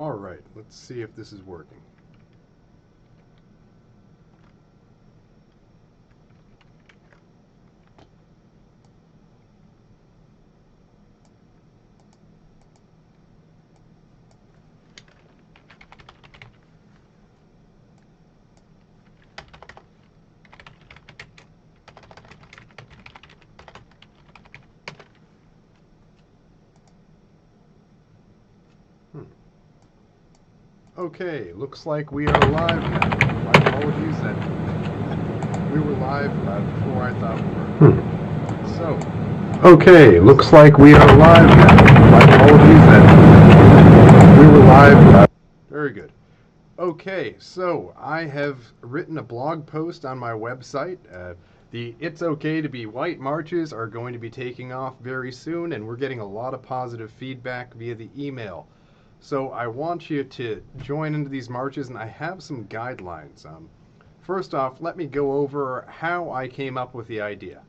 All right, let's see if this is working. Hmm. Okay, looks like we are live now. My apologies that we were live before I thought we were. So, okay, looks like we are live now. My apologies that we were live. Very good. Okay, so I have written a blog post on my website. The It's Okay to Be White marches are going to be taking off very soon, and we're getting a lot of positive feedback via the email. So I want you to join into these marches, and I have some guidelines. First off, let me go over how I came up with the idea.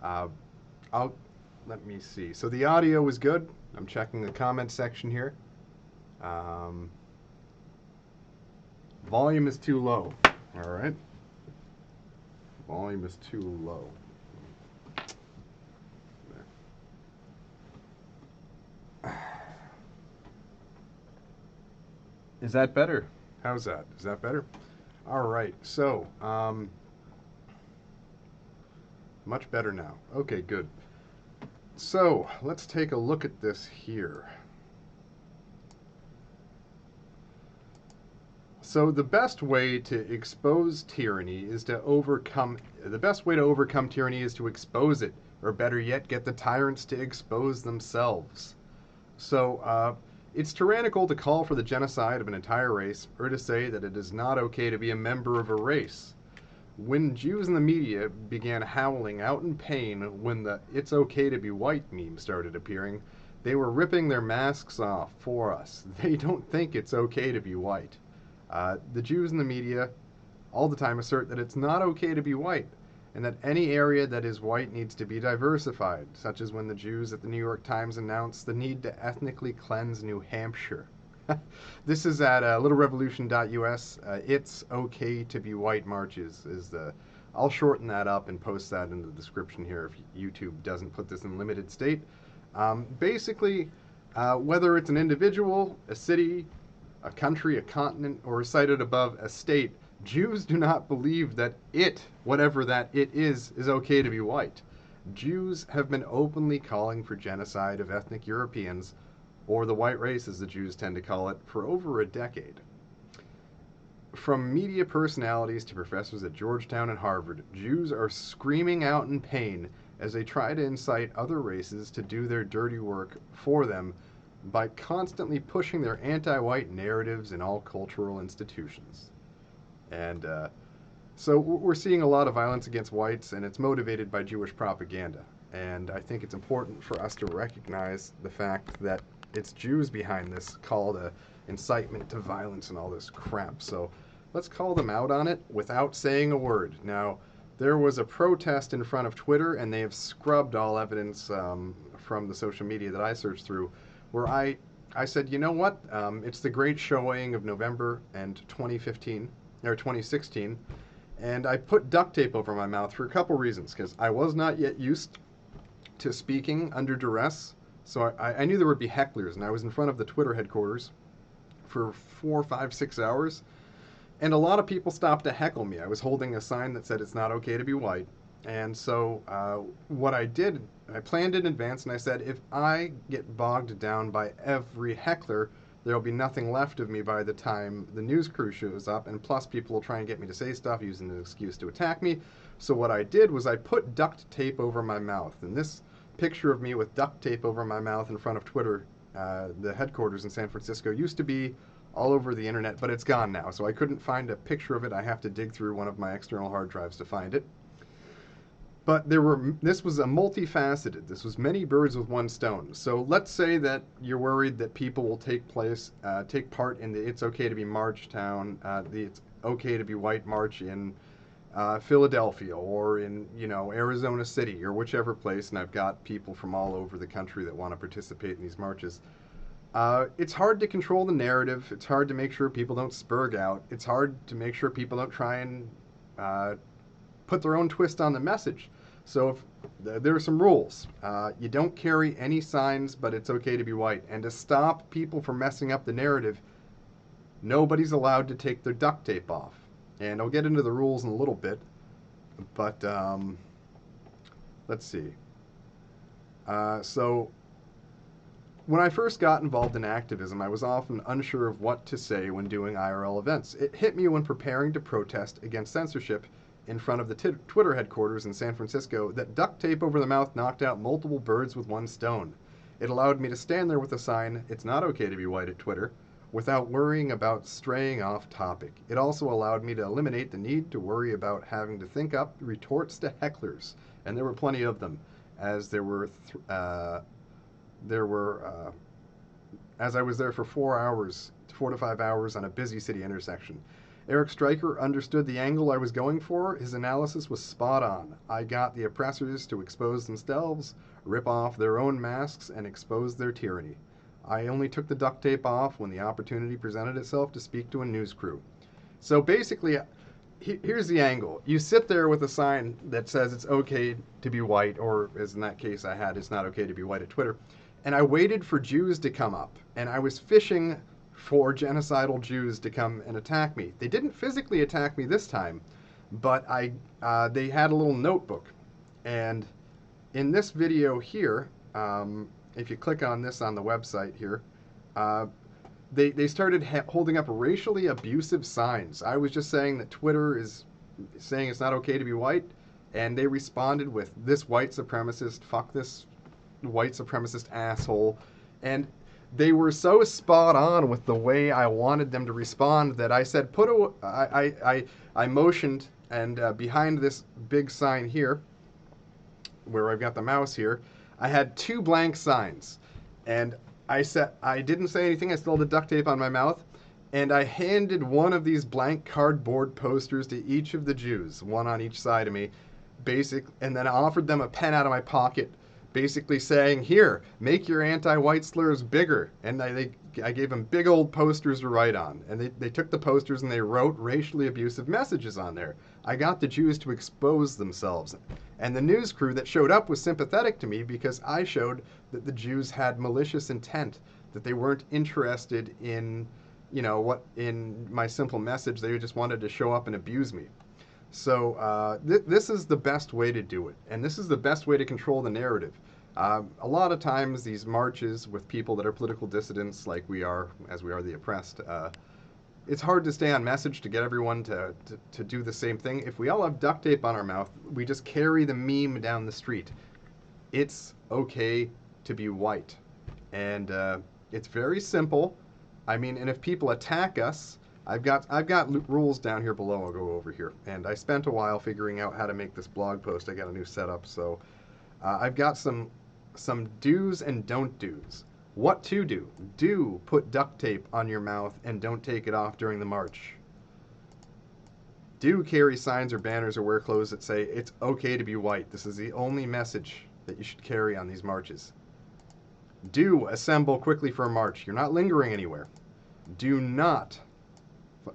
Uh, I'll Let me see. So the audio was good. I'm checking the comment section here. Um, Volume is too low. All right. Volume is too low. Is that better? How's that? Is that better? All right. So, much better now. Okay, good. So, let's take a look at this here. So the best way to expose tyranny is to overcome the best way to overcome tyranny is to expose it, or better yet, get the tyrants to expose themselves. So it's tyrannical to call for the genocide of an entire race, or to say that it is not okay to be a member of a race. When Jews in the media began howling out in pain when the "It's okay to be white" meme started appearing, they were ripping their masks off for us. They don't think it's okay to be white. The Jews in the media all the time assert that it's not okay to be white, and that any area that is white needs to be diversified, such as when the Jews at the New York Times announced the need to ethnically cleanse New Hampshire. This is at littlerevolution.us. It's okay to be white marches is the. I'll shorten that up and post that in the description here if YouTube doesn't put this in limited state. Basically, whether it's an individual, a city, a country, a continent, or cited above, a state, Jews do not believe that it, whatever that it is okay to be white. Jews have been openly calling for genocide of ethnic Europeans, or the white race as the Jews tend to call it, for over a decade. From media personalities to professors at Georgetown and Harvard, Jews are screaming out in pain as they try to incite other races to do their dirty work for them by constantly pushing their anti-white narratives in all cultural institutions. And so we're seeing a lot of violence against whites, and it's motivated by Jewish propaganda. And I think it's important for us to recognize the fact that it's Jews behind this call to incitement to violence and all this crap. So let's call them out on it without saying a word. Now, there was a protest in front of Twitter, and they have scrubbed all evidence from the social media that I searched through, where I said, you know what? It's the Great Showing of November and 2015 or 2016, and I put duct tape over my mouth for a couple reasons, because I was not yet used to speaking under duress. So I knew there would be hecklers, and I was in front of the Twitter headquarters for 4, 5, 6 hours, and a lot of people stopped to heckle me. I was holding a sign that said it's not okay to be white. And so what I did, I planned in advance, and I said, if I get bogged down by every heckler, there'll be nothing left of me by the time the news crew shows up, and plus people will try and get me to say stuff using an excuse to attack me. So what I did was I put duct tape over my mouth, and this picture of me with duct tape over my mouth in front of Twitter, the headquarters in San Francisco, used to be all over the internet, but it's gone now, so I couldn't find a picture of it. I have to dig through one of my external hard drives to find it. But this was a multifaceted. This was many birds with one stone. So let's say that you're worried that people will take part in the "It's Okay to Be Marchtown," the "It's Okay to Be White" march in Philadelphia or in Arizona City or whichever place. And I've got people from all over the country that want to participate in these marches. It's hard to control the narrative. It's hard to make sure people don't spurg out. It's hard to make sure people don't try and uh, put their own twist on the message. So there are some rules. You don't carry any signs, but it's okay to be white. And to stop people from messing up the narrative, nobody's allowed to take their duct tape off. And I'll get into the rules in a little bit, but let's see. So when I first got involved in activism, I was often unsure of what to say when doing IRL events. It hit me when preparing to protest against censorship in front of the Twitter headquarters in San Francisco that duct tape over the mouth knocked out multiple birds with one stone. It allowed me to stand there with a sign, "It's not okay to be white at Twitter," without worrying about straying off topic. It also allowed me to eliminate the need to worry about having to think up retorts to hecklers, and there were plenty of them, as as I was there for 4 to 5 hours on a busy city intersection. Eric Stryker understood the angle I was going for. His analysis was spot on. I got the oppressors to expose themselves, rip off their own masks, and expose their tyranny. I only took the duct tape off when the opportunity presented itself to speak to a news crew. So basically, here's the angle. You sit there with a sign that says it's okay to be white, or as in that case I had, it's not okay to be white at Twitter. And I waited for Jews to come up, and I was fishing for genocidal Jews to come and attack me. They didn't physically attack me this time, but they had a little notebook. And in this video here, if you click on this on the website here, they started holding up racially abusive signs. I was just saying that Twitter is saying it's not okay to be white, and they responded with, "This white supremacist, fuck this white supremacist asshole." And they were so spot on with the way I wanted them to respond that I said, I motioned, and behind this big sign here, where I've got the mouse here, I had 2 blank signs. And I didn't say anything. I still had the duct tape on my mouth. And I handed one of these blank cardboard posters to each of the Jews, one on each side of me, and then I offered them a pen out of my pocket, basically saying, "Here, make your anti-white slurs bigger." And I gave them big old posters to write on. And they took the posters and they wrote racially abusive messages on there. I got the Jews to expose themselves. And the news crew that showed up was sympathetic to me because I showed that the Jews had malicious intent, that they weren't interested in, in my simple message. They just wanted to show up and abuse me. So this is the best way to do it, and this is the best way to control the narrative. A lot of times these marches with people that are political dissidents, like we are, as we are the oppressed, it's hard to stay on message to get everyone to do the same thing. If we all have duct tape on our mouth, we just carry the meme down the street. It's okay to be white. And it's very simple. I mean, and if people attack us, I've got rules down here below. I'll go over here. And I spent a while figuring out how to make this blog post. I got a new setup, so I've got some do's and don't do's. What to do? Do put duct tape on your mouth and don't take it off during the march. Do carry signs or banners or wear clothes that say it's okay to be white. This is the only message that you should carry on these marches. Do assemble quickly for a march. You're not lingering anywhere. Do not.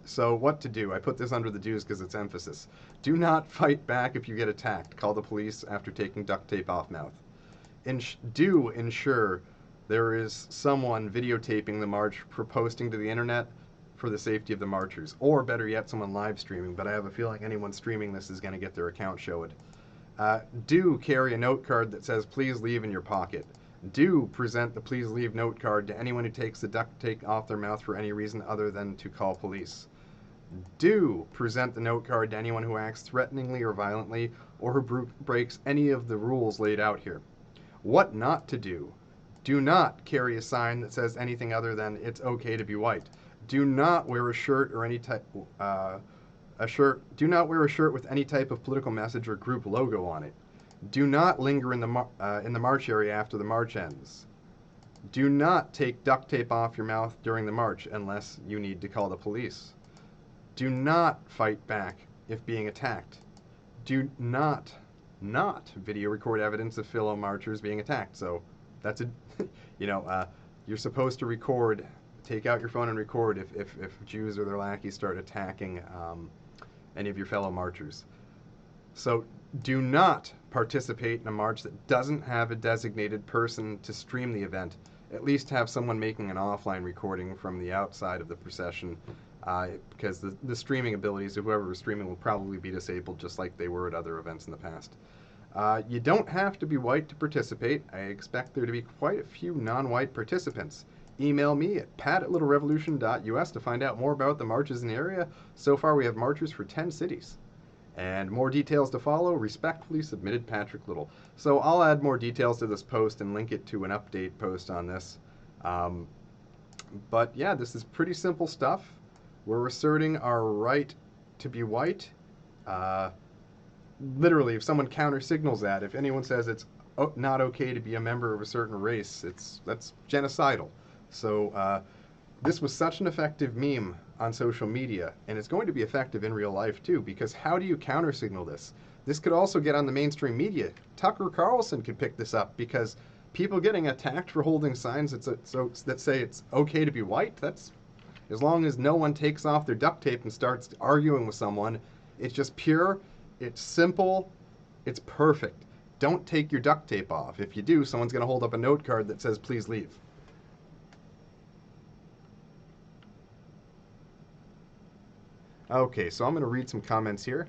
So what to do? I put this under the do's because it's emphasis. Do not fight back if you get attacked. Call the police after taking duct tape off mouth. Do ensure there is someone videotaping the march for posting to the internet for the safety of the marchers. Or better yet, someone live streaming. But I have a feeling anyone streaming this is going to get their account showed. Do carry a note card that says "Please leave" in your pocket. Do present the "Please leave" note card to anyone who takes the duct tape off their mouth for any reason other than to call police. Do present the note card to anyone who acts threateningly or violently or who breaks any of the rules laid out here. What not to do? Do not carry a sign that says anything other than "It's okay to be white." Do not wear a shirt or any type Do not wear a shirt with any type of political message or group logo on it. Do not linger in the march area after the march ends. Do not take duct tape off your mouth during the march unless you need to call the police. Do not fight back if being attacked. Do not video record evidence of fellow marchers being attacked. So that's a, You're supposed to record, take out your phone and record if Jews or their lackeys start attacking any of your fellow marchers. So do not participate in a march that doesn't have a designated person to stream the event. At least have someone making an offline recording from the outside of the procession, because the streaming abilities of whoever is streaming will probably be disabled just like they were at other events in the past. You don't have to be white to participate. I expect there to be quite a few non-white participants. Email me at pat@littlerevolution.us to find out more about the marches in the area. So far we have marchers for 10 cities. And more details to follow. Respectfully submitted, Patrick Little. So I'll add more details to this post and link it to an update post on this. But yeah, this is pretty simple stuff. We're asserting our right to be white. Literally, if someone counter signals that, if anyone says it's not okay to be a member of a certain race, that's genocidal. So this was such an effective meme on social media, and it's going to be effective in real life too, because how do you counter signal this? This could also get on the mainstream media. Tucker Carlson could pick this up, because people getting attacked for holding signs that say it's okay to be white, that's, as long as no one takes off their duct tape and starts arguing with someone, it's just pure, it's simple, it's perfect. Don't take your duct tape off. If you do, someone's going to hold up a note card that says, please leave. Okay, so I'm going to read some comments here.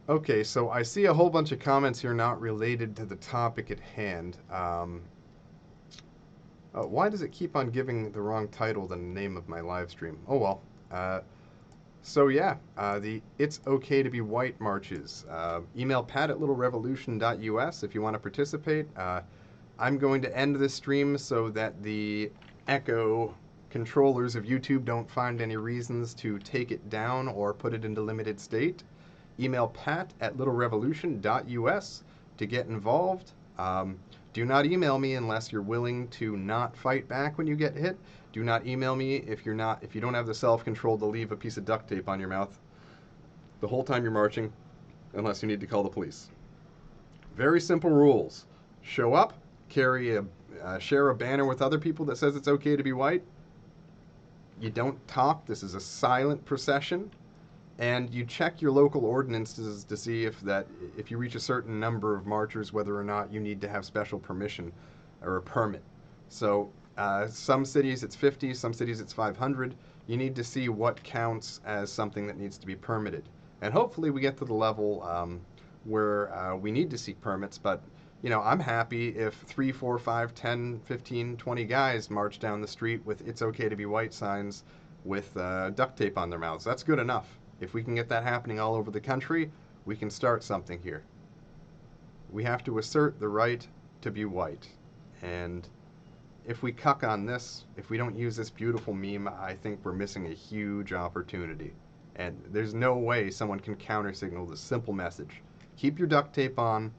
Okay, so I see a whole bunch of comments here not related to the topic at hand. Why does it keep on giving the wrong title than the name of my live stream? Oh well. So yeah, the It's Okay to Be White marches. Email pat@littlerevolution.us if you want to participate. I'm going to end this stream so that the echo controllers of YouTube don't find any reasons to take it down or put it into limited state. Email pat@littlerevolution.us to get involved. Do not email me unless you're willing to not fight back when you get hit. Do not email me if you don't have the self-control to leave a piece of duct tape on your mouth the whole time you're marching, unless you need to call the police. Very simple rules. Show up, share a banner with other people that says it's okay to be white. You don't talk. This is a silent procession. And you check your local ordinances to see if you reach a certain number of marchers, whether or not you need to have special permission or a permit. So some cities it's 50, some cities it's 500. You need to see what counts as something that needs to be permitted. And hopefully we get to the level where we need to seek permits. But you know, I'm happy if 3, 4, 5, 10, 15, 20 guys march down the street with "It's okay to be white" signs with duct tape on their mouths. That's good enough. If we can get that happening all over the country, we can start something here. We have to assert the right to be white. And if we cuck on this, if we don't use this beautiful meme, I think we're missing a huge opportunity. And there's no way someone can counter signal this simple message. Keep your duct tape on,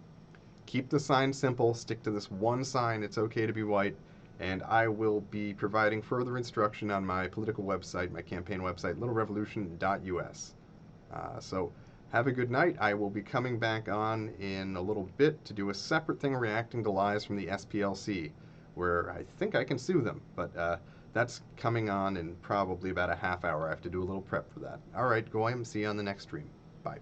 keep the sign simple, stick to this one sign, "It's okay to be white," and I will be providing further instruction on my political website, my campaign website, littlerevolution.us. So have a good night. I will be coming back on in a little bit to do a separate thing reacting to lies from the SPLC, where I think I can sue them, but that's coming on in probably about a half hour. I have to do a little prep for that. All right, go ahead and see you on the next stream. Bye.